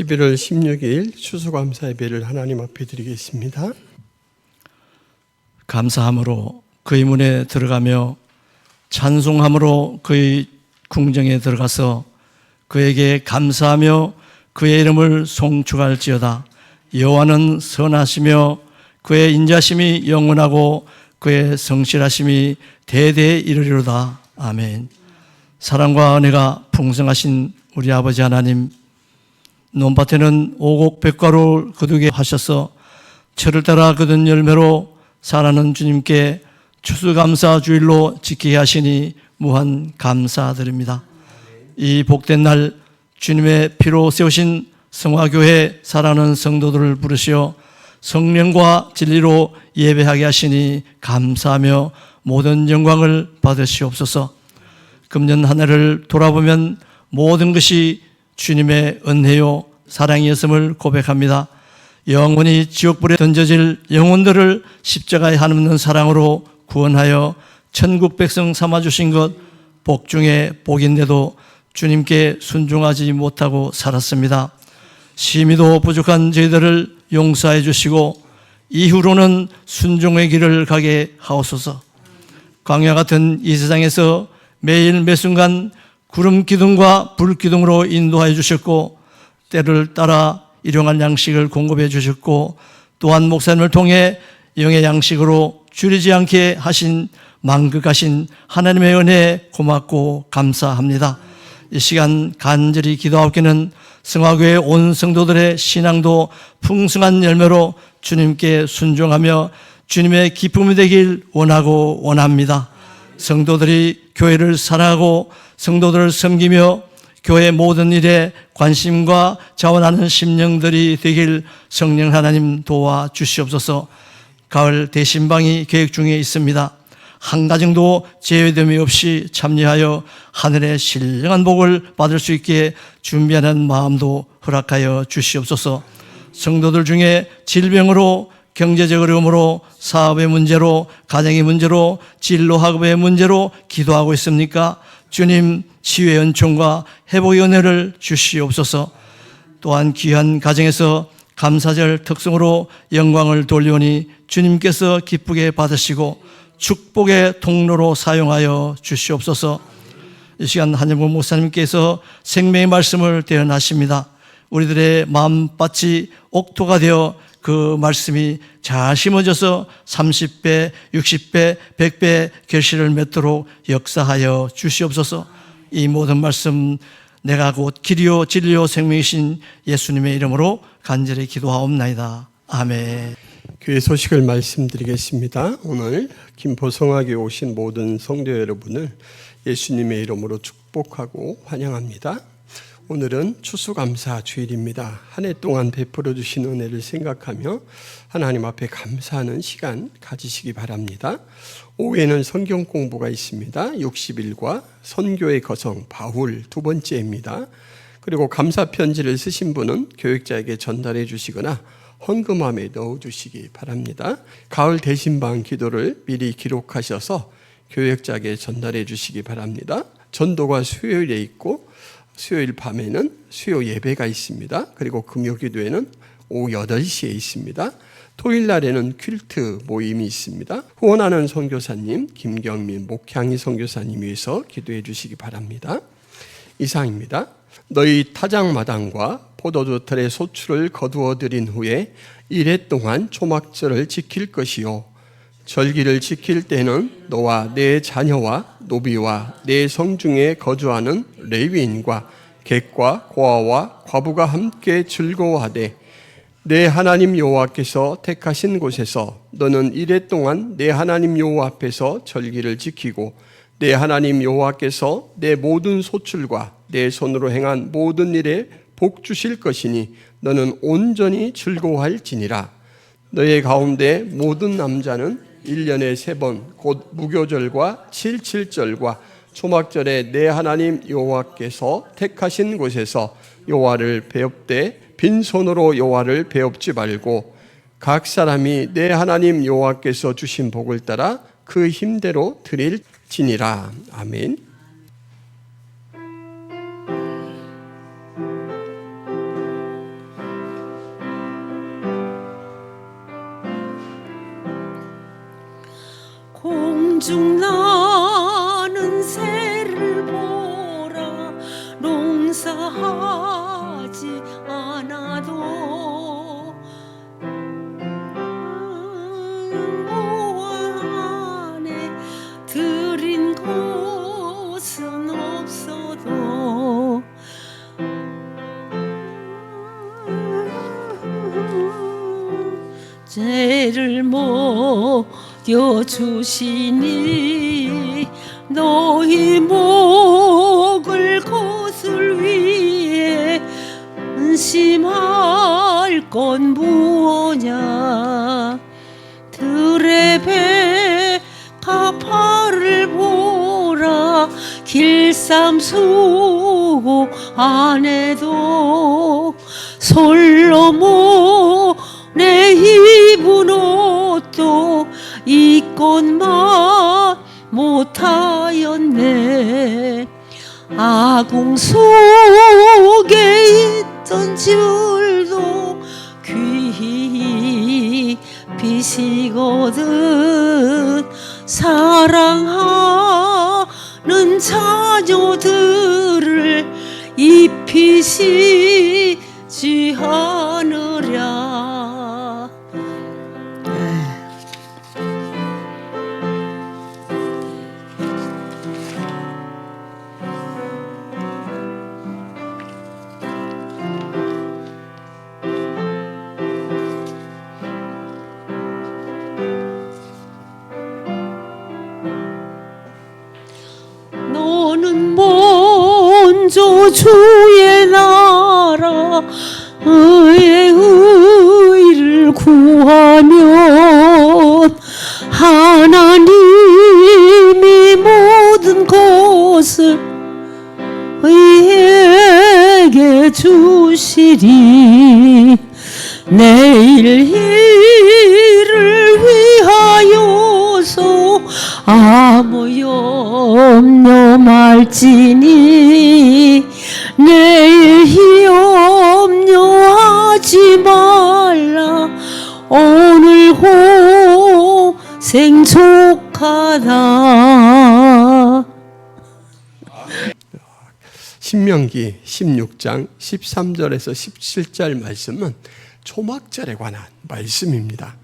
11월 16일 추수감사 예배를 하나님 앞에 드리겠습니다. 감사함으로 그의 문에 들어가며 찬송함으로 그의 궁정에 들어가서 그에게 감사하며 그의 이름을 송축할지어다. 여호와는 선하시며 그의 인자심이 영원하고 그의 성실하심이 대대에 이르리로다. 아멘. 사랑과 은혜가 풍성하신 우리 아버지 하나님, 논밭에는 오곡백과를 거두게 하셔서 철을 따라 거둔 열매로 자라는 주님께 추수감사 주일로 지키게 하시니 무한 감사드립니다. 이 복된 날 주님의 피로 세우신 성화교회 사랑하는 성도들을 부르시어 성령과 진리로 예배하게 하시니 감사하며 모든 영광을 받으시옵소서. 금년 한 해를 돌아보면 모든 것이 주님의 은혜요 사랑이었음을 고백합니다. 영원히 지옥불에 던져질 영혼들을 십자가에 한없는 사랑으로 구원하여 천국 백성 삼아주신 것 복 중에 복인데도 주님께 순종하지 못하고 살았습니다. 심히도 부족한 저희들을 용서해 주시고 이후로는 순종의 길을 가게 하옵소서. 광야 같은 이 세상에서 매일 매순간 구름 기둥과 불 기둥으로 인도하여 주셨고 때를 따라 일용할 양식을 공급해 주셨고 또한 목사님을 통해 영의 양식으로 줄이지 않게 하신 만극하신 하나님의 은혜에 고맙고 감사합니다. 이 시간 간절히 기도하옵기는 성화교회 온 성도들의 신앙도 풍성한 열매로 주님께 순종하며 주님의 기쁨이 되길 원하고 원합니다. 성도들이 교회를 사랑하고 성도들을 섬기며 교회 모든 일에 관심과 자원하는 심령들이 되길 성령 하나님 도와주시옵소서. 가을 대신방이 계획 중에 있습니다. 한 가정도 제외됨이 없이 참여하여 하늘의 신령한 복을 받을 수 있게 준비하는 마음도 허락하여 주시옵소서. 성도들 중에 질병으로 경제적 어려움으로 사업의 문제로 가정의 문제로 진로학업의 문제로 기도하고 있습니까? 주님 치유의 은총과 회복의 은혜를 주시옵소서. 또한 귀한 가정에서 감사절 특성으로 영광을 돌려오니 주님께서 기쁘게 받으시고 축복의 통로로 사용하여 주시옵소서. 이 시간 한영국 목사님께서 생명의 말씀을 대언하십니다. 우리들의 마음밭이 옥토가 되어 그 말씀이 잘 심어져서 30배, 60배, 100배 결실을 맺도록 역사하여 주시옵소서. 이 모든 말씀 내가 곧 길이요 진리요 생명이신 예수님의 이름으로 간절히 기도하옵나이다. 아멘. 교회 소식을 말씀드리겠습니다. 오늘 김포성화교에 오신 모든 성도 여러분을 예수님의 이름으로 축복하고 환영합니다. 오늘은 추수감사 주일입니다. 한 해 동안 베풀어 주신 은혜를 생각하며 하나님 앞에 감사하는 시간 가지시기 바랍니다. 오후에는 성경 공부가 있습니다. 60일과 선교의 거성 바울 두 번째입니다. 그리고 감사 편지를 쓰신 분은 교역자에게 전달해 주시거나 헌금함에 넣어주시기 바랍니다. 가을 대신방 기도를 미리 기록하셔서 교역자에게 전달해 주시기 바랍니다. 전도가 수요일에 있고 수요일 밤에는 수요 예배가 있습니다. 그리고 금요 기도회는 오후 8시에 있습니다. 토요일 날에는 퀼트 모임이 있습니다. 후원하는 선교사님 김경민 목향이 선교사님 위해서 기도해 주시기 바랍니다. 이상입니다. 너희 타작마당과 포도주 틀의 소출을 거두어 들인 후에 이래 동안 초막절을 지킬 것이요 절기를 지킬 때는 너와 내 자녀와 노비와 내 성중에 거주하는 레위인과 객과 고아와 과부가 함께 즐거워하되 내 하나님 여호와께서 택하신 곳에서 너는 이래 동안 내 하나님 여호와 앞에서 절기를 지키고 내 하나님 여호와께서 내 모든 소출과 내 손으로 행한 모든 일에 복 주실 것이니 너는 온전히 즐거워할지니라. 너의 가운데 모든 남자는 1년에 3번 곧 무교절과 7.7절과 초막절에 내 하나님 여호와께서 택하신 곳에서 여호와를 배웁되 빈손으로 여호와를 배웁지 말고 각 사람이 내 하나님 여호와께서 주신 복을 따라 그 힘대로 드릴지니라. 아멘. 않아도 안에 들인 곳은 없어도 죄를 먹여주시니 너희 목을 것을 위해 은심할 건 무엇냐. 들의 배 가파를 보라. 길쌈수 안에도 솔로몬 내 입은 옷도 이것만 못하였네. 아궁 속에 있던 줄도 귀히 비시거든. 사랑하는 자녀들을 입히시지 않으랴. 너는 먼저 주의 나라 의를 구하면 하나님이 모든 것을 의에게 주시리. 내일 일을 위하여서 아무 염려 말지니 내일 염려하지 말라. 오늘 고생 족하다. 신명기 16장 13절에서 17절 말씀은 초막절에 관한 말씀입니다.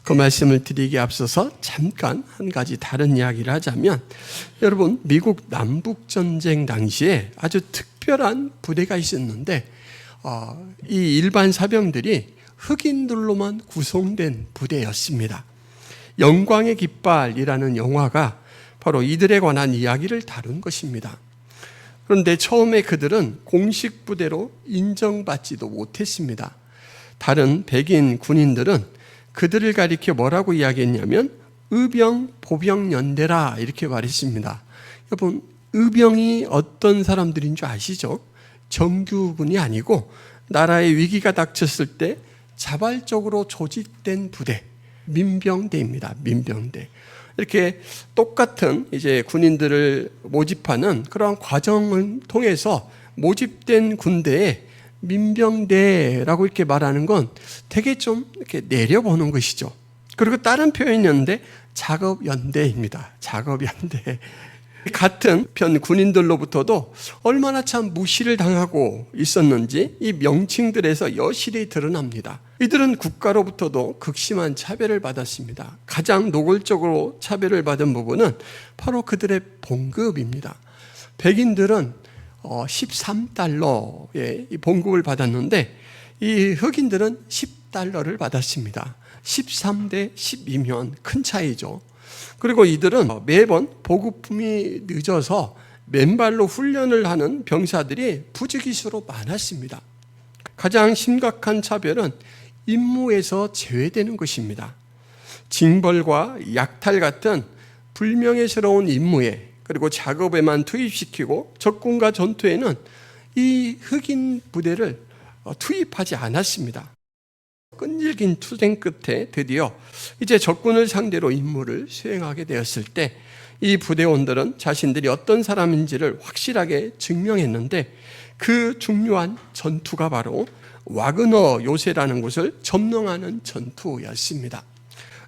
그 말씀을 드리기에 앞서서 잠깐 한 가지 다른 이야기를 하자면, 여러분, 미국 남북전쟁 당시에 아주 특별한 부대가 있었는데 이 일반 사병들이 흑인들로만 구성된 부대였습니다. 영광의 깃발이라는 영화가 바로 이들에 관한 이야기를 다룬 것입니다. 그런데 처음에 그들은 공식 부대로 인정받지도 못했습니다. 다른 백인 군인들은 그들을 가리켜 뭐라고 이야기했냐면 의병, 보병 연대라 이렇게 말했습니다. 여러분, 의병이 어떤 사람들인 줄 아시죠? 정규군이 아니고 나라의 위기가 닥쳤을 때 자발적으로 조직된 부대, 민병대입니다. 민병대. 이렇게 똑같은 이제 군인들을 모집하는 그러한 과정을 통해서 모집된 군대에 민병대라고 이렇게 말하는 건 되게 좀 이렇게 내려보는 것이죠. 그리고 다른 표현이었는데 작업연대입니다. 작업연대. 같은 편 군인들로부터도 얼마나 참 무시를 당하고 있었는지 이 명칭들에서 여실히 드러납니다. 이들은 국가로부터도 극심한 차별을 받았습니다. 가장 노골적으로 차별을 받은 부분은 바로 그들의 봉급입니다. 백인들은 13달러의 봉급을 받았는데 이 흑인들은 10달러를 받았습니다. 13대 12면 큰 차이죠. 그리고 이들은 매번 보급품이 늦어서 맨발로 훈련을 하는 병사들이 부지기수로 많았습니다. 가장 심각한 차별은 임무에서 제외되는 것입니다. 징벌과 약탈 같은 불명예스러운 임무에 그리고 작업에만 투입시키고 적군과 전투에는 이 흑인 부대를 투입하지 않았습니다. 끈질긴 투쟁 끝에 드디어 이제 적군을 상대로 임무를 수행하게 되었을 때 이 부대원들은 자신들이 어떤 사람인지를 확실하게 증명했는데 그 중요한 전투가 바로 와그너 요새라는 곳을 점령하는 전투였습니다.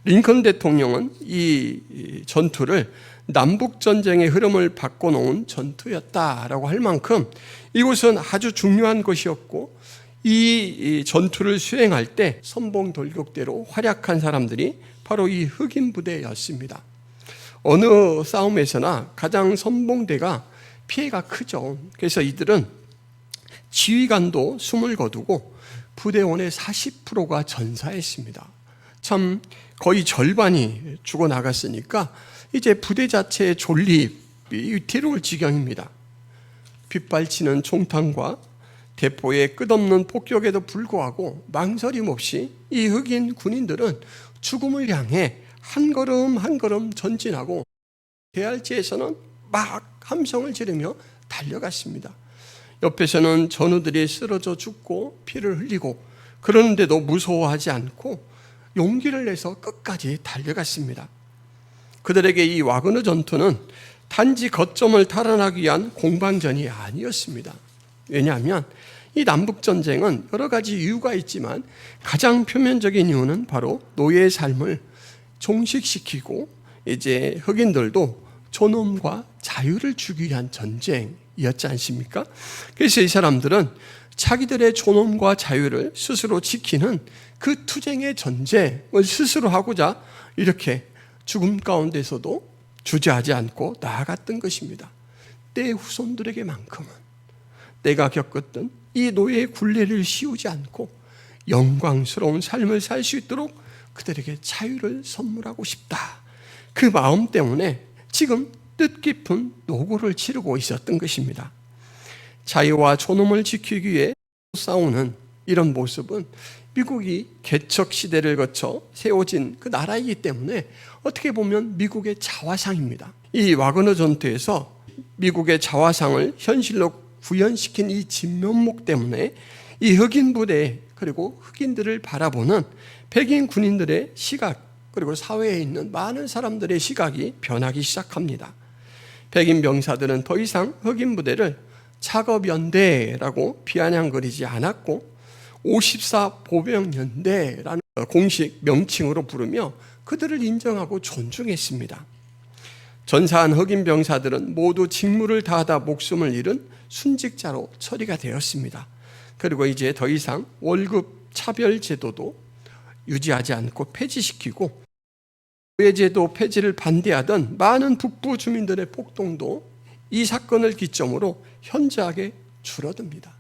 링컨 대통령은 이 전투를 남북전쟁의 흐름을 바꿔놓은 전투였다라고 할 만큼 이곳은 아주 중요한 것이었고 이 전투를 수행할 때 선봉 돌격대로 활약한 사람들이 바로 이 흑인 부대였습니다. 어느 싸움에서나 가장 선봉대가 피해가 크죠. 그래서 이들은 지휘관도 숨을 거두고 부대원의 40%가 전사했습니다. 참 거의 절반이 죽어나갔으니까 이제 부대 자체의 존립이 위태로울 지경입니다. 빗발치는 총탄과 대포의 끝없는 폭격에도 불구하고 망설임 없이 이 흑인 군인들은 죽음을 향해 한 걸음 한 걸음 전진하고 대알지에서는 막 함성을 지르며 달려갔습니다. 옆에서는 전우들이 쓰러져 죽고 피를 흘리고 그러는데도 무서워하지 않고 용기를 내서 끝까지 달려갔습니다. 그들에게 이 와그너 전투는 단지 거점을 탈환하기 위한 공방전이 아니었습니다. 왜냐하면 이 남북전쟁은 여러 가지 이유가 있지만 가장 표면적인 이유는 바로 노예의 삶을 종식시키고 이제 흑인들도 존엄과 자유를 주기 위한 전쟁이었지 않습니까? 그래서 이 사람들은 자기들의 존엄과 자유를 스스로 지키는 그 투쟁의 전쟁을 스스로 하고자 이렇게 죽음 가운데서도 주저하지 않고 나아갔던 것입니다. 내 후손들에게만큼은 내가 겪었던 이 노예의 굴레를 씌우지 않고 영광스러운 삶을 살 수 있도록 그들에게 자유를 선물하고 싶다. 그 마음 때문에 지금 뜻깊은 노고를 치르고 있었던 것입니다. 자유와 존엄을 지키기 위해 싸우는 이런 모습은 미국이 개척 시대를 거쳐 세워진 그 나라이기 때문에 어떻게 보면 미국의 자화상입니다. 이 와그너 전투에서 미국의 자화상을 현실로 구현시킨 이 진면목 때문에 이 흑인 부대 그리고 흑인들을 바라보는 백인 군인들의 시각 그리고 사회에 있는 많은 사람들의 시각이 변하기 시작합니다. 백인 병사들은 더 이상 흑인 부대를 작업연대라고 비아냥거리지 않았고 54 보병연대라는 공식 명칭으로 부르며 그들을 인정하고 존중했습니다. 전사한 흑인 병사들은 모두 직무를 다하다 목숨을 잃은 순직자로 처리가 되었습니다. 그리고 이제 더 이상 월급 차별 제도도 유지하지 않고 폐지시키고 노예제도 폐지를 반대하던 많은 북부 주민들의 폭동도 이 사건을 기점으로 현저하게 줄어듭니다.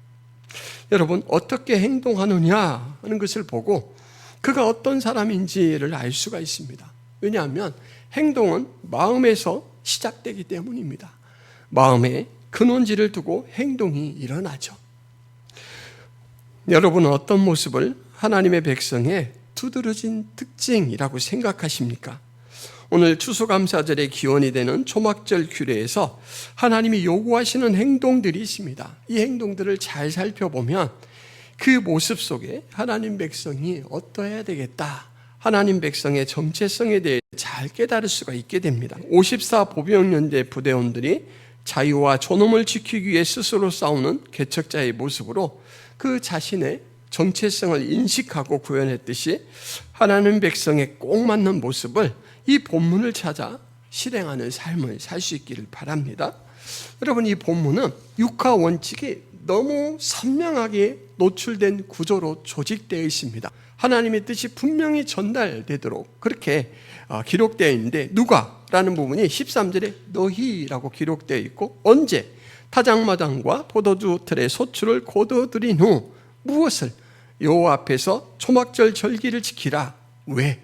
여러분, 어떻게 행동하느냐 하는 것을 보고 그가 어떤 사람인지를 알 수가 있습니다. 왜냐하면 행동은 마음에서 시작되기 때문입니다. 마음에 근원지를 두고 행동이 일어나죠. 여러분은 어떤 모습을 하나님의 백성의 두드러진 특징이라고 생각하십니까? 오늘 추수감사절의 기원이 되는 초막절 규례에서 하나님이 요구하시는 행동들이 있습니다. 이 행동들을 잘 살펴보면 그 모습 속에 하나님 백성이 어떠해야 되겠다, 하나님 백성의 정체성에 대해 잘 깨달을 수가 있게 됩니다. 54 보병연대 부대원들이 자유와 존엄을 지키기 위해 스스로 싸우는 개척자의 모습으로 그 자신의 정체성을 인식하고 구현했듯이 하나님 백성에 꼭 맞는 모습을 이 본문을 찾아 실행하는 삶을 살 수 있기를 바랍니다. 여러분, 이 본문은 육하 원칙이 너무 선명하게 노출된 구조로 조직되어 있습니다. 하나님의 뜻이 분명히 전달되도록 그렇게 기록되어 있는데, 누가라는 부분이 13절에 너희라고 기록되어 있고, 언제 타작마당과 포도주 틀의 소출을 거둬들인 후 무엇을? 여호와 앞에서 초막절 절기를 지키라. 왜?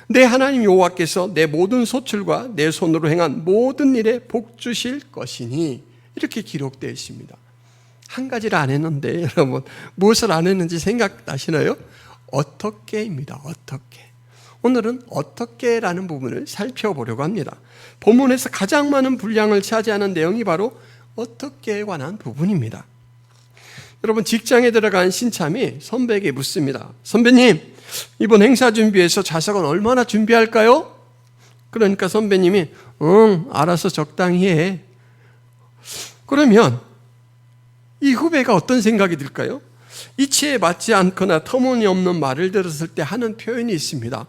내 하나님 여호와께서 내 모든 소출과 내 손으로 행한 모든 일에 복 주실 것이니, 이렇게 기록되어 있습니다. 한 가지를 안 했는데 여러분, 무엇을 안 했는지 생각나시나요? 어떻게입니다. 어떻게. 오늘은 어떻게라는 부분을 살펴보려고 합니다. 본문에서 가장 많은 분량을 차지하는 내용이 바로 어떻게에 관한 부분입니다. 여러분, 직장에 들어간 신참이 선배에게 묻습니다. 선배님, 이번 행사 준비해서 좌석은 얼마나 준비할까요? 그러니까 선배님이 알아서 적당히 해. 그러면 이 후배가 어떤 생각이 들까요? 이치에 맞지 않거나 터무니없는 말을 들었을 때 하는 표현이 있습니다.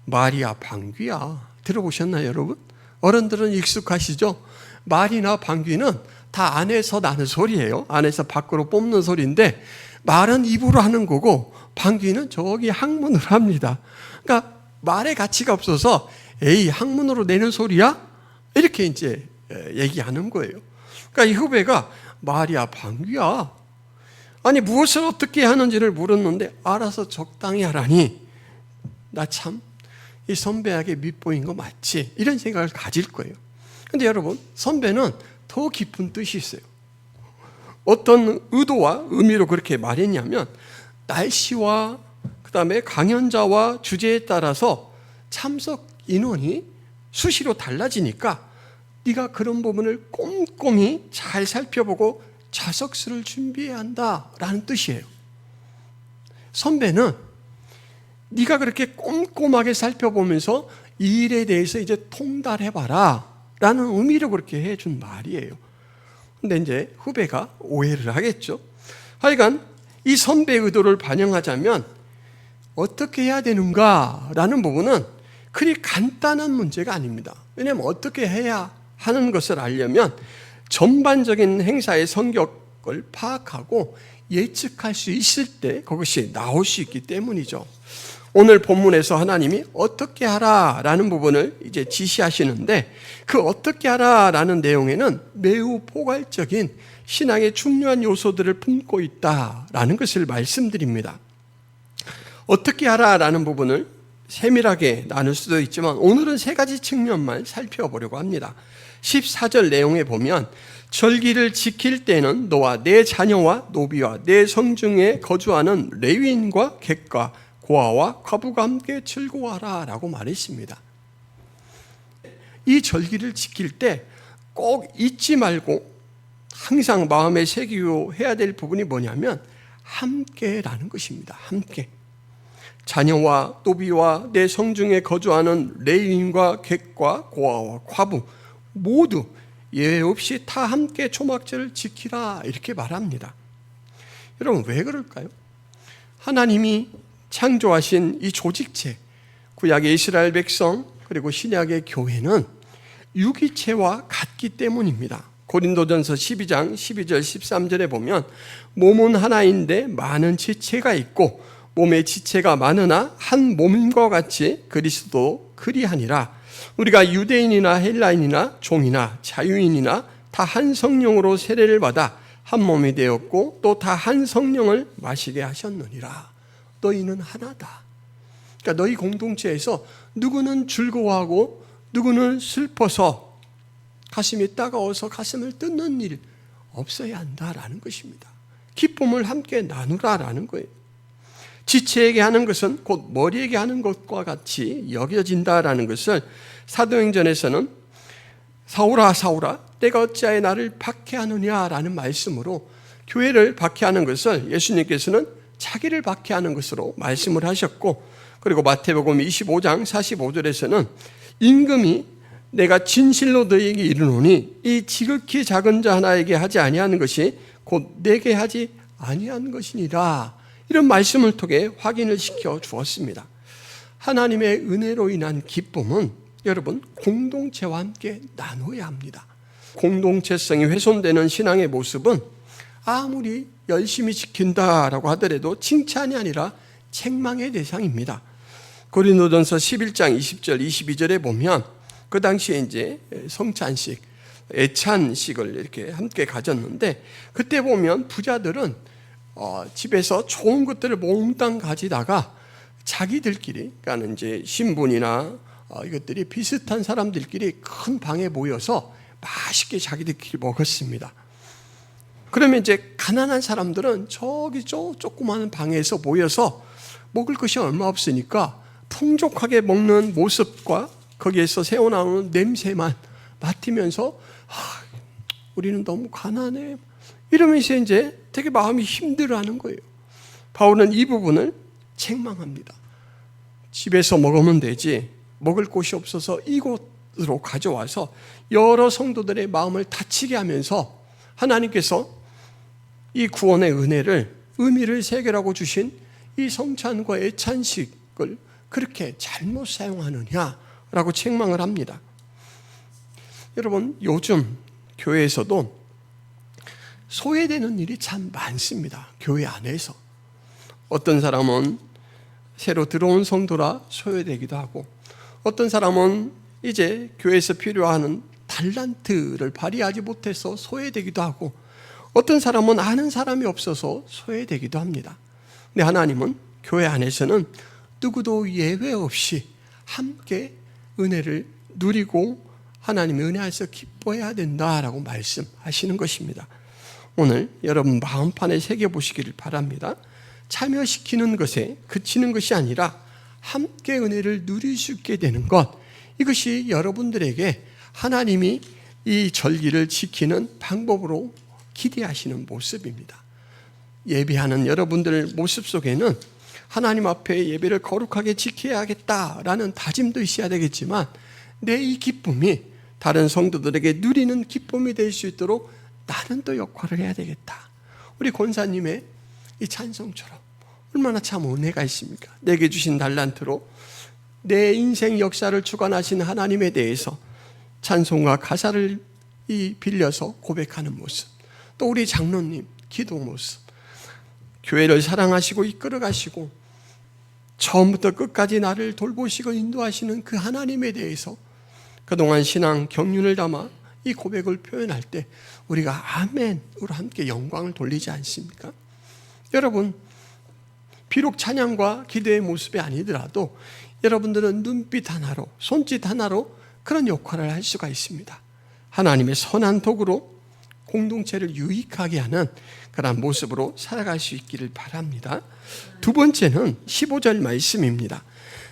말이야 방귀야. 들어보셨나요, 여러분? 어른들은 익숙하시죠? 말이나 방귀는 다 안에서 나는 소리예요. 안에서 밖으로 뽑는 소리인데, 말은 입으로 하는 거고 방귀는 저기 항문으로 합니다. 그러니까 말의 가치가 없어서 에이 항문으로 내는 소리야? 이렇게 이제 얘기하는 거예요. 그러니까 이 후배가 말이야 방귀야. 아니 무엇을 어떻게 하는지를 물었는데 알아서 적당히 하라니 나 참 이 선배에게 밑보인 거 맞지? 이런 생각을 가질 거예요. 근데 여러분 선배는 더 깊은 뜻이 있어요. 어떤 의도와 의미로 그렇게 말했냐면 날씨와 그다음에 강연자와 주제에 따라서 참석 인원이 수시로 달라지니까 네가 그런 부분을 꼼꼼히 잘 살펴보고 자석수를 준비해야 한다라는 뜻이에요. 선배는 네가 그렇게 꼼꼼하게 살펴보면서 이 일에 대해서 이제 통달해봐라 라는 의미로 그렇게 해준 말이에요. 근데 이제 후배가 오해를 하겠죠. 하여간 이 선배의 의도를 반영하자면 어떻게 해야 되는가 라는 부분은 그리 간단한 문제가 아닙니다. 왜냐하면 어떻게 해야 하는 것을 알려면 전반적인 행사의 성격을 파악하고 예측할 수 있을 때 그것이 나올 수 있기 때문이죠. 오늘 본문에서 하나님이 어떻게 하라라는 부분을 이제 지시하시는데 그 어떻게 하라라는 내용에는 매우 포괄적인 신앙의 중요한 요소들을 품고 있다라는 것을 말씀드립니다. 어떻게 하라라는 부분을 세밀하게 나눌 수도 있지만 오늘은 세 가지 측면만 살펴보려고 합니다. 14절 내용에 보면 절기를 지킬 때는 너와 내 자녀와 노비와 내 성중에 거주하는 레위인과 객과 고아와 과부가 함께 즐거워하라 라고 말했습니다. 이 절기를 지킬 때 꼭 잊지 말고 항상 마음에 새기고 해야 될 부분이 뭐냐면 함께라는 것입니다. 함께. 자녀와 노비와 내 성중에 거주하는 레위인과 객과 고아와 과부 모두 예외 없이 다 함께 초막절을 지키라 이렇게 말합니다. 여러분 왜 그럴까요? 하나님이 창조하신 이 조직체, 구약의 이스라엘 백성 그리고 신약의 교회는 유기체와 같기 때문입니다. 고린도전서 12장 12절 13절에 보면 몸은 하나인데 많은 지체가 있고 몸의 지체가 많으나 한 몸과 같이 그리스도 그리하니라. 우리가 유대인이나 헬라인이나 종이나 자유인이나 다 한 성령으로 세례를 받아 한 몸이 되었고 또 다 한 성령을 마시게 하셨느니라. 너희는 하나다. 그러니까 너희 공동체에서 누구는 즐거워하고 누구는 슬퍼서 가슴이 따가워서 가슴을 뜯는 일 없어야 한다라는 것입니다. 기쁨을 함께 나누라라는 거예요. 지체에게 하는 것은 곧 머리에게 하는 것과 같이 여겨진다라는 것을 사도행전에서는 사울아 사울아 내가 어찌하여 나를 박해하느냐라는 말씀으로 교회를 박해하는 것을 예수님께서는 자기를 박해하는 것으로 말씀을 하셨고 그리고 마태복음 25장 45절에서는 임금이 내가 진실로 너희에게 이르노니 이 지극히 작은 자 하나에게 하지 아니하는 것이 곧 내게 하지 아니한 것이니라 이런 말씀을 통해 확인을 시켜 주었습니다. 하나님의 은혜로 인한 기쁨은 여러분 공동체와 함께 나눠야 합니다. 공동체성이 훼손되는 신앙의 모습은 아무리 열심히 지킨다라고 하더라도 칭찬이 아니라 책망의 대상입니다. 고린도전서 11장 20절 22절에 보면 그 당시에 이제 성찬식, 애찬식을 이렇게 함께 가졌는데 그때 보면 부자들은 집에서 좋은 것들을 몽땅 가지다가 자기들끼리, 그러니까 이제 신분이나 이것들이 비슷한 사람들끼리 큰 방에 모여서 맛있게 자기들끼리 먹었습니다. 그러면 이제 가난한 사람들은 저기 조그마한 방에서 모여서 먹을 것이 얼마 없으니까 풍족하게 먹는 모습과 거기에서 새어나오는 냄새만 맡으면서 우리는 너무 가난해 이러면서 이제 되게 마음이 힘들어하는 거예요. 바울은 이 부분을 책망합니다. 집에서 먹으면 되지 먹을 곳이 없어서 이곳으로 가져와서 여러 성도들의 마음을 다치게 하면서 하나님께서 이 구원의 은혜를 의미를 새겨라고 주신 이 성찬과 애찬식을 그렇게 잘못 사용하느냐라고 책망을 합니다. 여러분 요즘 교회에서도 소외되는 일이 참 많습니다. 교회 안에서. 어떤 사람은 새로 들어온 성도라 소외되기도 하고, 어떤 사람은 이제 교회에서 필요한 달란트를 발휘하지 못해서 소외되기도 하고, 어떤 사람은 아는 사람이 없어서 소외되기도 합니다. 근데 하나님은 교회 안에서는 누구도 예외 없이 함께 은혜를 누리고 하나님의 은혜 안에서 기뻐해야 된다라고 말씀하시는 것입니다. 오늘 여러분 마음판에 새겨보시기를 바랍니다. 참여시키는 것에 그치는 것이 아니라 함께 은혜를 누릴 수 있게 되는 것, 이것이 여러분들에게 하나님이 이 절기를 지키는 방법으로 기대하시는 모습입니다. 예배하는 여러분들 모습 속에는 하나님 앞에 예배를 거룩하게 지켜야겠다라는 다짐도 있어야 되겠지만, 내 이 기쁨이 다른 성도들에게 누리는 기쁨이 될 수 있도록 나는 또 역할을 해야 되겠다. 우리 권사님의 이 찬송처럼 얼마나 참 은혜가 있습니까? 내게 주신 달란트로 내 인생 역사를 주관하신 하나님에 대해서 찬송과 가사를 빌려서 고백하는 모습, 또 우리 장로님 기도 모습, 교회를 사랑하시고 이끌어가시고 처음부터 끝까지 나를 돌보시고 인도하시는 그 하나님에 대해서 그동안 신앙 경륜을 담아 이 고백을 표현할 때 우리가 아멘으로 함께 영광을 돌리지 않습니까? 여러분, 비록 찬양과 기도의 모습이 아니더라도 여러분들은 눈빛 하나로, 손짓 하나로 그런 역할을 할 수가 있습니다. 하나님의 선한 도구로 공동체를 유익하게 하는 그런 모습으로 살아갈 수 있기를 바랍니다. 두 번째는 15절 말씀입니다.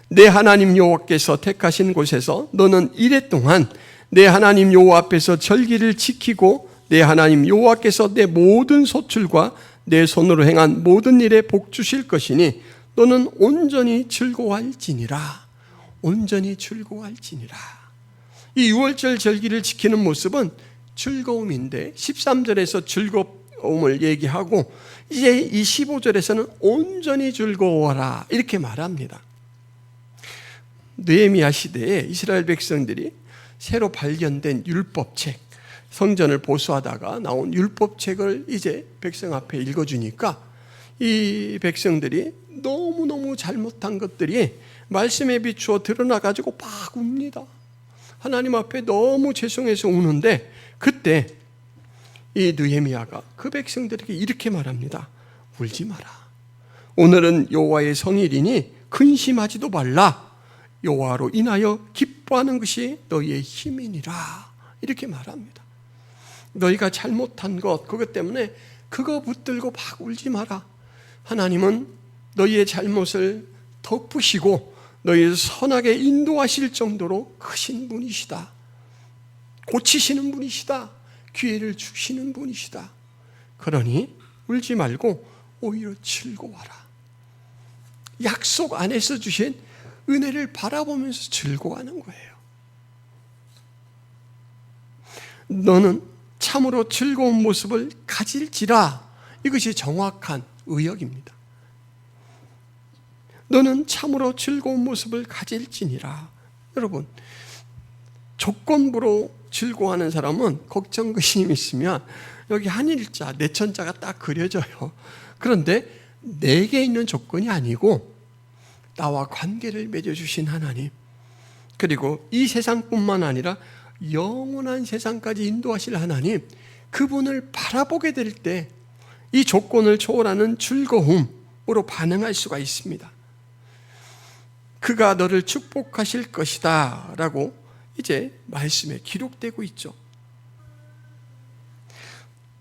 내 하나님 여호와께서 택하신 곳에서 너는 이레 동안 내 하나님 여호와 앞에서 절기를 지키고 내 하나님 여호와께서 내 모든 소출과 내 손으로 행한 모든 일에 복 주실 것이니 너는 온전히 즐거워할지니라. 온전히 즐거워할지니라. 이 6월절 절기를 지키는 모습은 즐거움인데 13절에서 즐거움을 얘기하고 이제 이 15절에서는 온전히 즐거워라 이렇게 말합니다. 느헤미야 시대에 이스라엘 백성들이 새로 발견된 율법책, 성전을 보수하다가 나온 율법책을 이제 백성 앞에 읽어주니까 이 백성들이 너무너무 잘못한 것들이 말씀에 비추어 드러나가지고 막 웁니다. 하나님 앞에 너무 죄송해서 우는데, 그때 이 느헤미야가 그 백성들에게 이렇게 말합니다. 울지 마라. 오늘은 여호와의 성일이니 근심하지도 말라. 여호와로 인하여 기뻐하는 것이 너희의 힘이니라. 이렇게 말합니다. 너희가 잘못한 것, 그것 때문에 그거 붙들고 막 울지 마라. 하나님은 너희의 잘못을 덮으시고 너희를 선하게 인도하실 정도로 크신 분이시다. 고치시는 분이시다. 기회를 주시는 분이시다. 그러니 울지 말고 오히려 즐거워라. 약속 안에서 주신 은혜를 바라보면서 즐거워하는 거예요. 너는 참으로 즐거운 모습을 가질지라. 이것이 정확한 의역입니다. 너는 참으로 즐거운 모습을 가질지니라. 여러분, 조건부로 즐거워하는 사람은 걱정, 근심이 있으면 여기 한일자, 내천자가 딱 그려져요. 그런데 내게 있는 조건이 아니고 나와 관계를 맺어주신 하나님, 그리고 이 세상뿐만 아니라 영원한 세상까지 인도하실 하나님, 그분을 바라보게 될 때 이 조건을 초월하는 즐거움으로 반응할 수가 있습니다. 그가 너를 축복하실 것이다 라고 이제 말씀에 기록되고 있죠.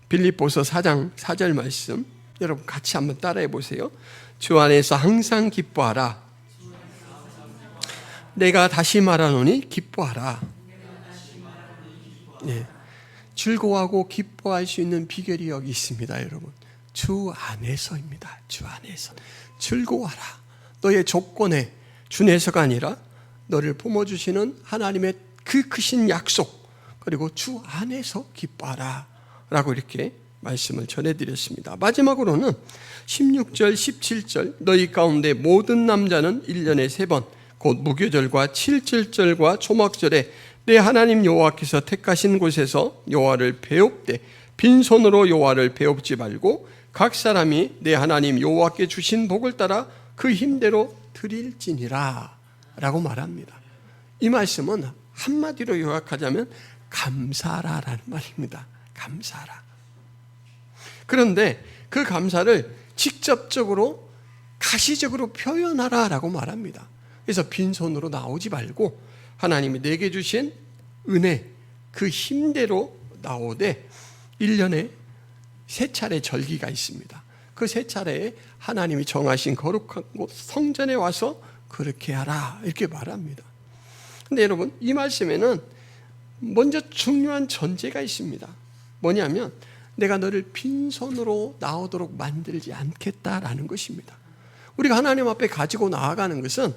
빌립보서 4장 4절 말씀 여러분 같이 한번 따라해 보세요. 주 안에서 항상 기뻐하라. 내가 다시 말하노니 기뻐하라. 네. 즐거워하고 기뻐할 수 있는 비결이 여기 있습니다. 여러분, 주 안에서입니다. 주 안에서 즐거워하라. 너의 조건에 준해서가 아니라 너를 품어주시는 하나님의 그 크신 약속, 그리고 주 안에서 기뻐하라 라고 이렇게 말씀을 전해드렸습니다. 마지막으로는 16절 17절 너희 가운데 모든 남자는 1년에 3번 곧 무교절과 칠칠절과 초막절에 내 하나님 여호와께서 택하신 곳에서 여호와를 배웁되 빈손으로 여호와를 배웁지 말고 각 사람이 내 하나님 여호와께 주신 복을 따라 그 힘대로 드릴지니라 라고 말합니다. 이 말씀은 한마디로 요약하자면 감사라라는 말입니다. 감사라. 그런데 그 감사를 직접적으로 가시적으로 표현하라라고 말합니다. 그래서 빈손으로 나오지 말고 하나님이 내게 주신 은혜 그 힘대로 나오되 1년에 3차례 절기가 있습니다. 그 3차례에 하나님이 정하신 거룩한 곳 성전에 와서 그렇게 하라 이렇게 말합니다. 근데 여러분 이 말씀에는 먼저 중요한 전제가 있습니다. 뭐냐면 내가 너를 빈손으로 나오도록 만들지 않겠다라는 것입니다. 우리가 하나님 앞에 가지고 나아가는 것은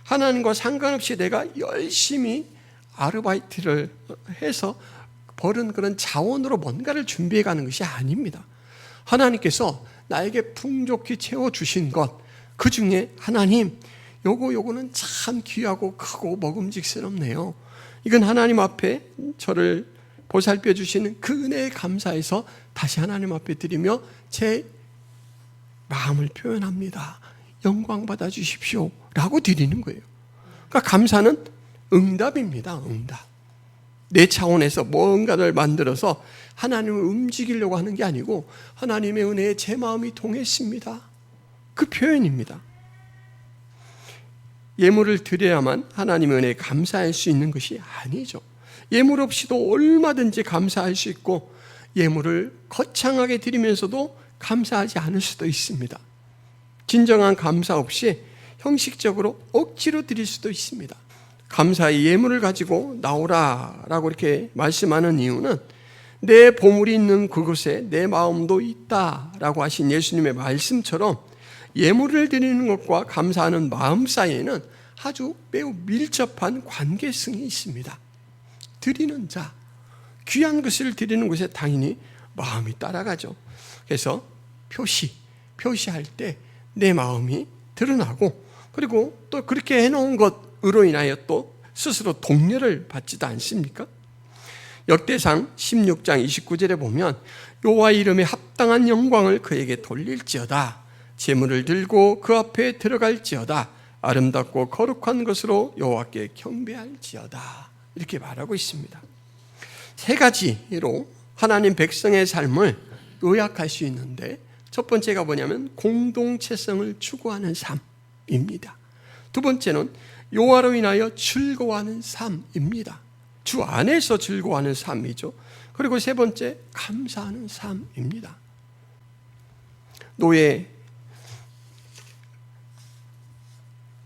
하나님과 상관없이 내가 열심히 아르바이트를 해서 벌은 그런 자원으로 뭔가를 준비해 가는 것이 아닙니다. 하나님께서 나에게 풍족히 채워주신 것, 그 중에 하나님 요거는 참 귀하고 크고 먹음직스럽네요. 이건 하나님 앞에 저를 보살펴 주시는 그 은혜에 감사해서 다시 하나님 앞에 드리며 제 마음을 표현합니다. 영광 받아 주십시오 라고 드리는 거예요. 그러니까 감사는 응답입니다. 응답. 내 차원에서 뭔가를 만들어서 하나님을 움직이려고 하는 게 아니고 하나님의 은혜에 제 마음이 동했습니다. 그 표현입니다. 예물을 드려야만 하나님의 은혜에 감사할 수 있는 것이 아니죠. 예물 없이도 얼마든지 감사할 수 있고 예물을 거창하게 드리면서도 감사하지 않을 수도 있습니다. 진정한 감사 없이 형식적으로 억지로 드릴 수도 있습니다. 감사의 예물을 가지고 나오라라고 이렇게 말씀하는 이유는 내 보물이 있는 그곳에 내 마음도 있다라고 하신 예수님의 말씀처럼 예물을 드리는 것과 감사하는 마음 사이에는 아주 매우 밀접한 관계성이 있습니다. 드리는 자, 귀한 것을 드리는 것에 당연히 마음이 따라가죠. 그래서 표시할 때 내 마음이 드러나고 그리고 또 그렇게 해놓은 것으로 인하여 또 스스로 동료를 받지도 않습니까? 역대상 16장 29절에 보면 여호와의 이름에 합당한 영광을 그에게 돌릴지어다. 제물을 들고 그 앞에 들어갈지어다. 아름답고 거룩한 것으로 여호와께 경배할지어다. 이렇게 말하고 있습니다. 3가지로 하나님 백성의 삶을 요약할 수 있는데 첫 번째가 뭐냐면 공동체성을 추구하는 삶입니다. 두 번째는 여호와로 인하여 즐거워하는 삶입니다. 주 안에서 즐거워하는 삶이죠. 그리고 세 번째 감사하는 삶입니다. 노예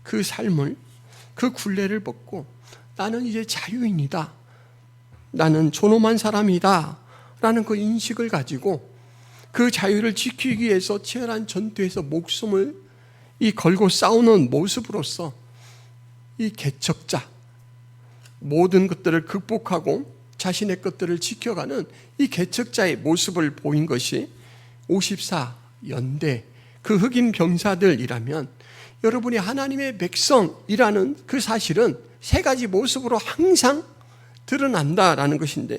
그 삶을 그 굴레를 벗고 나는 이제 자유인이다. 나는 존엄한 사람이다. 라는 그 인식을 가지고 그 자유를 지키기 위해서 치열한 전투에서 목숨을 걸고 싸우는 모습으로서 이 개척자 모든 것들을 극복하고 자신의 것들을 지켜가는 이 개척자의 모습을 보인 것이 54연대 그 흑인 병사들이라면 여러분이 하나님의 백성이라는 그 사실은 3가지 모습으로 항상 드러난다라는 것인데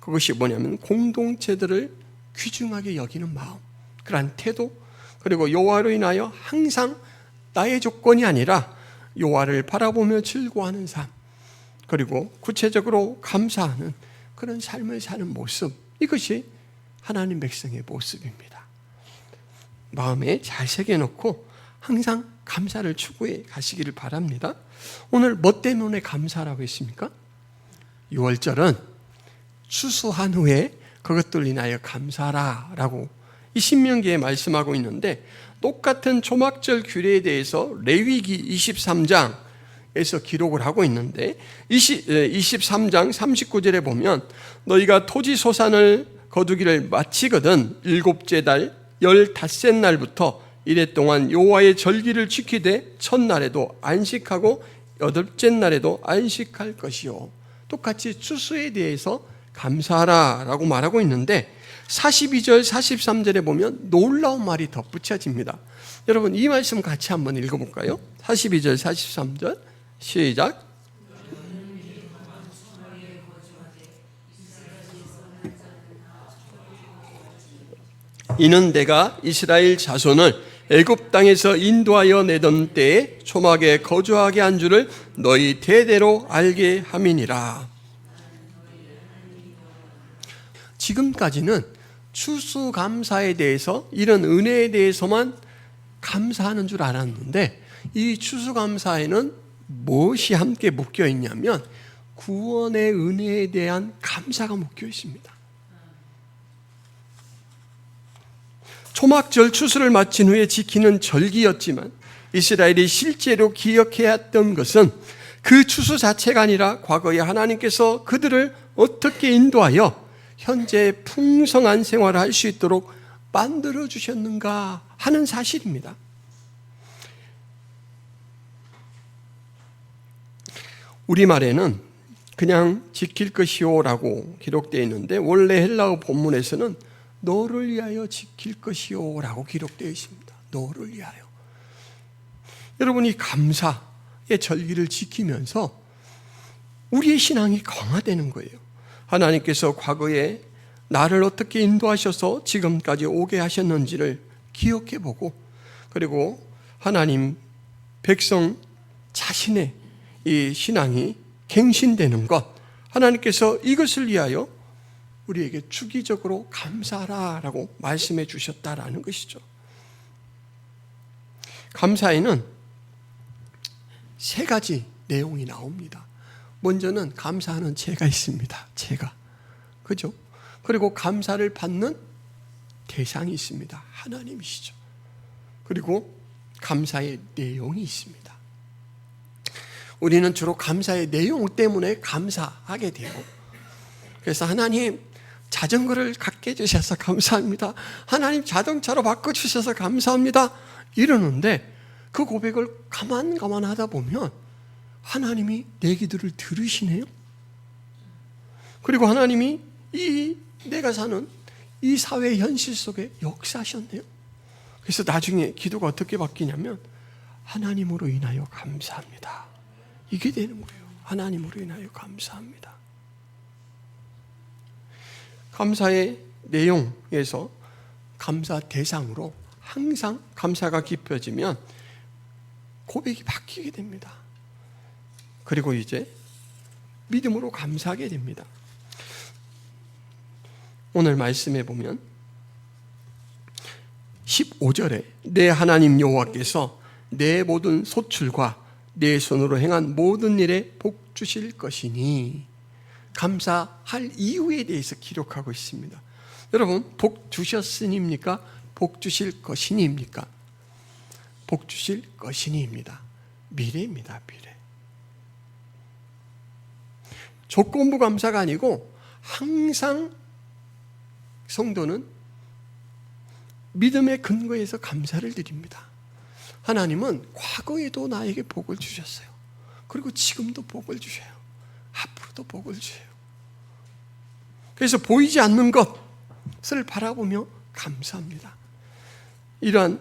그것이 뭐냐면 공동체들을 귀중하게 여기는 마음, 그러한 태도, 그리고 여호와로 인하여 항상 나의 조건이 아니라 여호와를 바라보며 즐거워하는 삶, 그리고 구체적으로 감사하는 그런 삶을 사는 모습, 이것이 하나님 백성의 모습입니다. 마음에 잘 새겨놓고 항상 감사를 추구해 가시기를 바랍니다. 오늘 뭐 때문에 감사라고 했습니까? 6월절은 추수한 후에 그것들 인하여 감사라라고 이 신명기에 말씀하고 있는데 똑같은 초막절 규례에 대해서 레위기 23장에서 기록을 하고 있는데 23장 39절에 보면 너희가 토지 소산을 거두기를 마치거든 7째 달 15째 날부터 이래 동안 여호와의 절기를 지키되 첫날에도 안식하고 8째 날에도 안식할 것이요. 똑같이 추수에 대해서 감사하라라고 말하고 있는데 42절 43절에 보면 놀라운 말이 덧붙여집니다. 여러분 이 말씀 같이 한번 읽어볼까요? 42절 43절 시작. 이는 내가 이스라엘 자손을 애굽 땅에서 인도하여 내던 때에 초막에 거주하게 한 줄을 너희 대대로 알게 함이니라. 지금까지는 추수감사에 대해서, 이런 은혜에 대해서만 감사하는 줄 알았는데, 이 추수감사에는 무엇이 함께 묶여 있냐면 구원의 은혜에 대한 감사가 묶여 있습니다. 초막절 추수를 마친 후에 지키는 절기였지만 이스라엘이 실제로 기억해야 했던 것은 그 추수 자체가 아니라 과거에 하나님께서 그들을 어떻게 인도하여 현재 풍성한 생활을 할 수 있도록 만들어 주셨는가 하는 사실입니다. 우리말에는 그냥 지킬 것이요라고 기록되어 있는데 원래 헬라어 본문에서는 너를 위하여 지킬 것이요라고 기록되어 있습니다. 너를 위하여. 여러분이 감사의 절기를 지키면서 우리의 신앙이 강화되는 거예요. 하나님께서 과거에 나를 어떻게 인도하셔서 지금까지 오게 하셨는지를 기억해보고, 그리고 하나님 백성 자신의 이 신앙이 갱신되는 것, 하나님께서 이것을 위하여 우리에게 주기적으로 감사하라라고 말씀해 주셨다라는 것이죠. 감사에는 세 가지 내용이 나옵니다. 먼저는 감사하는 죄가 있습니다. 죄가. 그죠? 그리고 감사를 받는 대상이 있습니다. 하나님이시죠. 그리고 감사의 내용이 있습니다. 우리는 주로 감사의 내용 때문에 감사하게 되고, 그래서 하나님 자전거를 갖게 해주셔서 감사합니다. 하나님 자동차로 바꿔주셔서 감사합니다. 이러는데 그 고백을 가만 하다 보면 하나님이 내 기도를 들으시네요. 그리고 하나님이 이 내가 사는 이 사회 현실 속에 역사하셨네요. 그래서 나중에 기도가 어떻게 바뀌냐면 하나님으로 인하여 감사합니다. 이게 되는 거예요. 하나님으로 인하여 감사합니다. 감사의 내용에서 감사 대상으로 항상 감사가 깊어지면 고백이 바뀌게 됩니다. 그리고 이제 믿음으로 감사하게 됩니다. 오늘 말씀해 보면 15절에 내 하나님 여호와께서 내 모든 소출과 내 손으로 행한 모든 일에 복 주실 것이니, 감사할 이유에 대해서 기록하고 있습니다. 여러분, 복 주셨으니입니까? 복 주실 것이니입니까? 복 주실 것이니입니다. 미래입니다. 미래. 조건부 감사가 아니고 항상 성도는 믿음의 근거에서 감사를 드립니다. 하나님은 과거에도 나에게 복을 주셨어요. 그리고 지금도 복을 주셔요. 앞으로도 복을 주세요. 그래서 보이지 않는 것을 바라보며 감사합니다. 이러한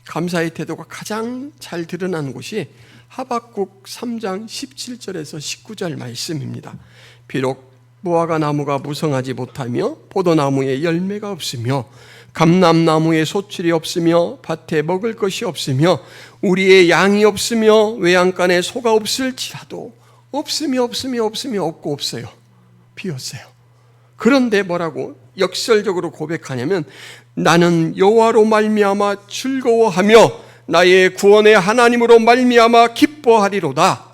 감사의 태도가 가장 잘 드러나는 곳이 하박국 3장 17절에서 19절 말씀입니다. 비록 무화과 나무가 무성하지 못하며 포도나무에 열매가 없으며 감람나무에 소출이 없으며 밭에 먹을 것이 없으며 우리의 양이 없으며 외양간에 소가 없을지라도, 없으며 없고 없어요. 비었어요. 그런데 뭐라고 역설적으로 고백하냐면 나는 여호와로 말미암아 즐거워하며 나의 구원의 하나님으로 말미암아 기뻐하리로다.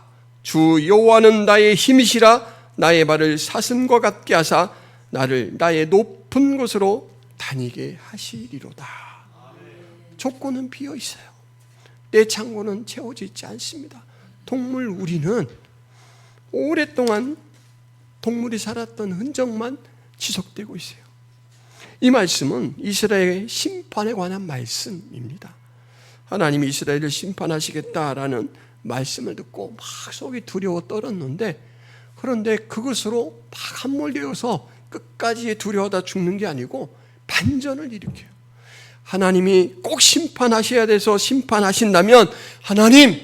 주 여호와는 나의 힘이시라. 나의 발을 사슴과 같게 하사 나를 나의 높은 곳으로 다니게 하시리로다. 조건은 비어 있어요. 내 창고는 채워져 있지 않습니다. 동물 우리는 오랫동안 동물이 살았던 흔적만 지속되고 있어요. 이 말씀은 이스라엘의 심판에 관한 말씀입니다. 하나님이 이스라엘을 심판하시겠다라는 말씀을 듣고 막 속이 두려워 떨었는데, 그런데 그것으로 막 함몰되어서 끝까지 두려워하다 죽는 게 아니고 반전을 일으켜요. 하나님이 꼭 심판하셔야 돼서 심판하신다면 하나님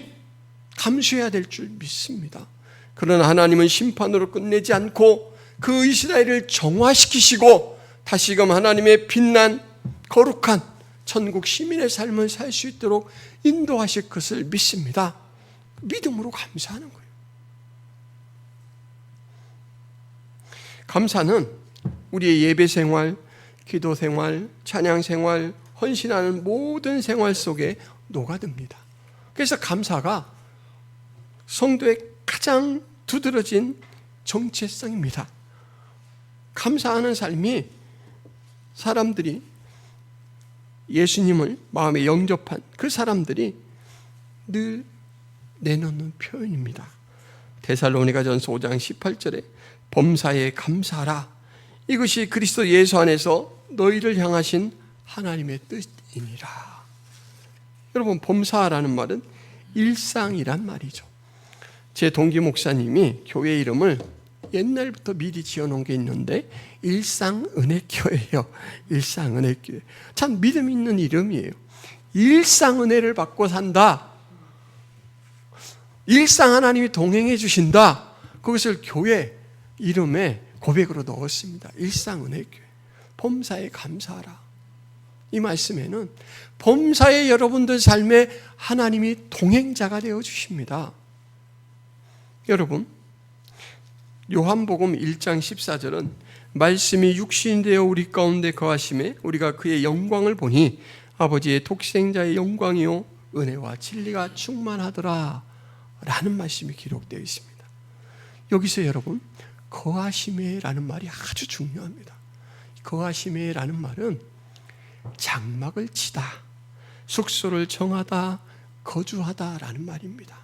감수해야 될 줄 믿습니다. 그러나 하나님은 심판으로 끝내지 않고 그 이스라엘을 정화시키시고 다시금 하나님의 빛난 거룩한 천국 시민의 삶을 살 수 있도록 인도하실 것을 믿습니다. 믿음으로 감사하는 거예요. 감사는 우리의 예배 생활, 기도 생활, 찬양 생활, 헌신하는 모든 생활 속에 녹아듭니다. 그래서 감사가 성도의 가장 두드러진 정체성입니다. 감사하는 삶이 사람들이 예수님을 마음에 영접한 그 사람들이 늘 내놓는 표현입니다. 데살로니가전서 5장 18절에 범사에 감사하라. 이것이 그리스도 예수 안에서 너희를 향하신 하나님의 뜻이니라. 여러분, 범사라는 말은 일상이란 말이죠. 제 동기 목사님이 교회 이름을 옛날부터 미리 지어놓은 게 있는데 일상은혜교회예요. 일상은혜교회. 참 믿음 있는 이름이에요. 일상은혜를 받고 산다. 일상 하나님이 동행해 주신다. 그것을 교회 이름에 고백으로 넣었습니다. 일상은혜교회. 범사에 감사하라. 이 말씀에는 범사에 여러분들 삶에 하나님이 동행자가 되어 주십니다. 여러분, 요한복음 1장 14절은 말씀이 육신이 되어 우리 가운데 거하심에 우리가 그의 영광을 보니 아버지의 독생자의 영광이요 은혜와 진리가 충만하더라 라는 말씀이 기록되어 있습니다. 여기서 여러분, 거하심에라는 말이 아주 중요합니다. 거하심에라는 말은 장막을 치다, 숙소를 정하다, 거주하다라는 말입니다.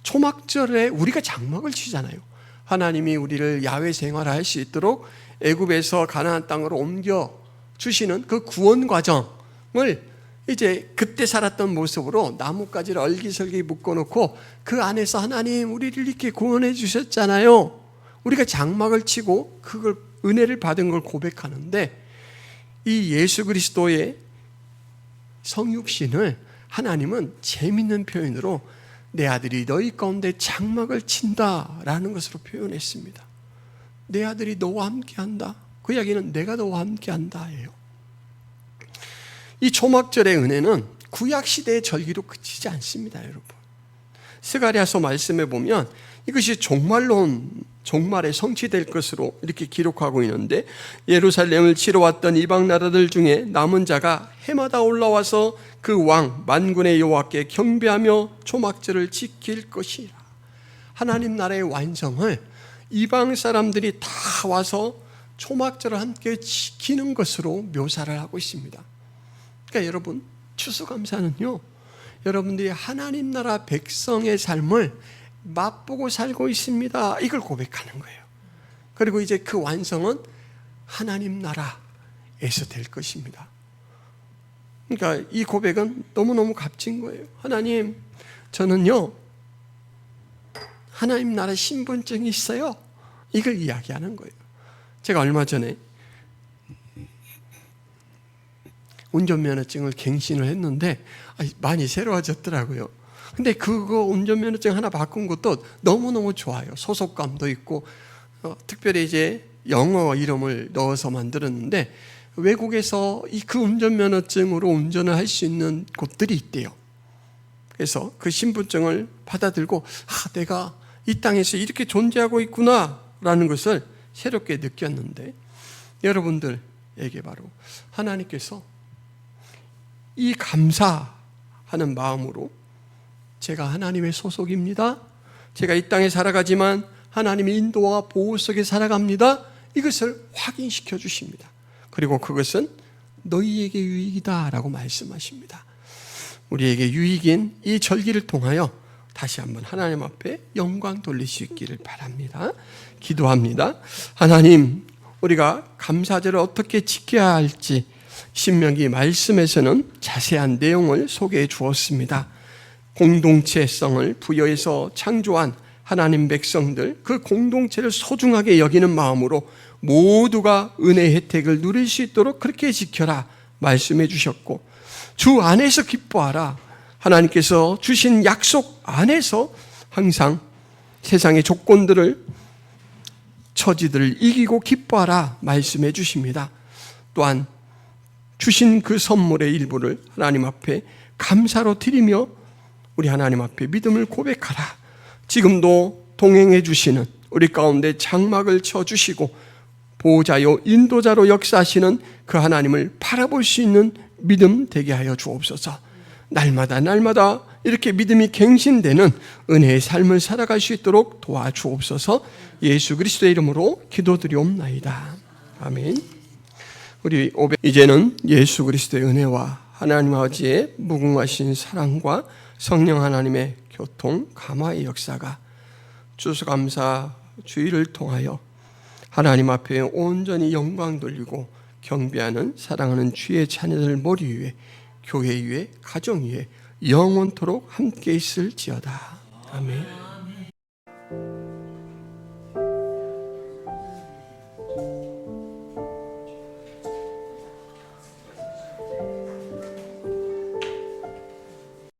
초막절에 우리가 장막을 치잖아요. 하나님이 우리를 야외 생활할 수 있도록 애굽에서 가나안 땅으로 옮겨 주시는 그 구원 과정을 이제 그때 살았던 모습으로 나뭇가지를 얼기설기 묶어놓고 그 안에서 하나님 우리를 이렇게 구원해 주셨잖아요. 우리가 장막을 치고 그걸 은혜를 받은 걸 고백하는데, 이 예수 그리스도의 성육신을 하나님은 재밌는 표현으로 내 아들이 너희 가운데 장막을 친다라는 것으로 표현했습니다. 내 아들이 너와 함께한다. 그 이야기는 내가 너와 함께한다예요. 이 초막절의 은혜는 구약시대의 절기로 그치지 않습니다, 여러분. 스가랴서 말씀에 보면 이것이 종말에 성취될 것으로 이렇게 기록하고 있는데, 예루살렘을 치러 왔던 이방 나라들 중에 남은 자가 해마다 올라와서 그 왕 만군의 여호와께 경배하며 초막절을 지킬 것이라. 하나님 나라의 완성을 이방 사람들이 다 와서 초막절을 함께 지키는 것으로 묘사를 하고 있습니다. 그러니까 여러분, 추수감사는요, 여러분들이 하나님 나라 백성의 삶을 맛보고 살고 있습니다. 이걸 고백하는 거예요. 그리고 이제 그 완성은 하나님 나라에서 될 것입니다. 그러니까 이 고백은 너무너무 값진 거예요. 하나님, 저는요 하나님 나라 신분증이 있어요. 이걸 이야기하는 거예요. 제가 얼마 전에 운전면허증을 갱신을 했는데 많이 새로워졌더라고요. 근데 그거 운전면허증 하나 바꾼 것도 너무너무 좋아요. 소속감도 있고, 특별히 이제 영어 이름을 넣어서 만들었는데, 외국에서 그 운전면허증으로 운전을 할 수 있는 곳들이 있대요. 그래서 그 신분증을 받아들고, 내가 이 땅에서 이렇게 존재하고 있구나 라는 것을 새롭게 느꼈는데, 여러분들에게 바로 하나님께서 이 감사하는 마음으로 제가 하나님의 소속입니다. 제가 이 땅에 살아가지만 하나님의 인도와 보호 속에 살아갑니다. 이것을 확인시켜 주십니다. 그리고 그것은 너희에게 유익이다 라고 말씀하십니다. 우리에게 유익인 이 절기를 통하여 다시 한번 하나님 앞에 영광 돌릴 수 있기를 바랍니다. 기도합니다. 하나님, 우리가 감사절을 어떻게 지켜야 할지 신명기 말씀에서는 자세한 내용을 소개해 주었습니다. 공동체성을 부여해서 창조한 하나님 백성들, 그 공동체를 소중하게 여기는 마음으로 모두가 은혜의 혜택을 누릴 수 있도록 그렇게 지켜라 말씀해 주셨고, 주 안에서 기뻐하라, 하나님께서 주신 약속 안에서 항상 세상의 조건들을, 처지들을 이기고 기뻐하라 말씀해 주십니다. 또한 주신 그 선물의 일부를 하나님 앞에 감사로 드리며 우리 하나님 앞에 믿음을 고백하라. 지금도 동행해 주시는 우리 가운데 장막을 쳐주시고 보호자요 인도자로 역사하시는 그 하나님을 바라볼 수 있는 믿음 되게 하여 주옵소서. 날마다 이렇게 믿음이 갱신되는 은혜의 삶을 살아갈 수 있도록 도와주옵소서. 예수 그리스도의 이름으로 기도드리옵나이다. 아멘. 우리 이제는 예수 그리스도의 은혜와 하나님 아버지의 무궁하신 사랑과 성령 하나님의 교통 감화의 역사가 추수감사 주일을 통하여 하나님 앞에 온전히 영광 돌리고 경배하는 사랑하는 주의 자녀들 머리 위에 교회 위에 가정 위에 영원토록 함께 있을지어다. 아멘.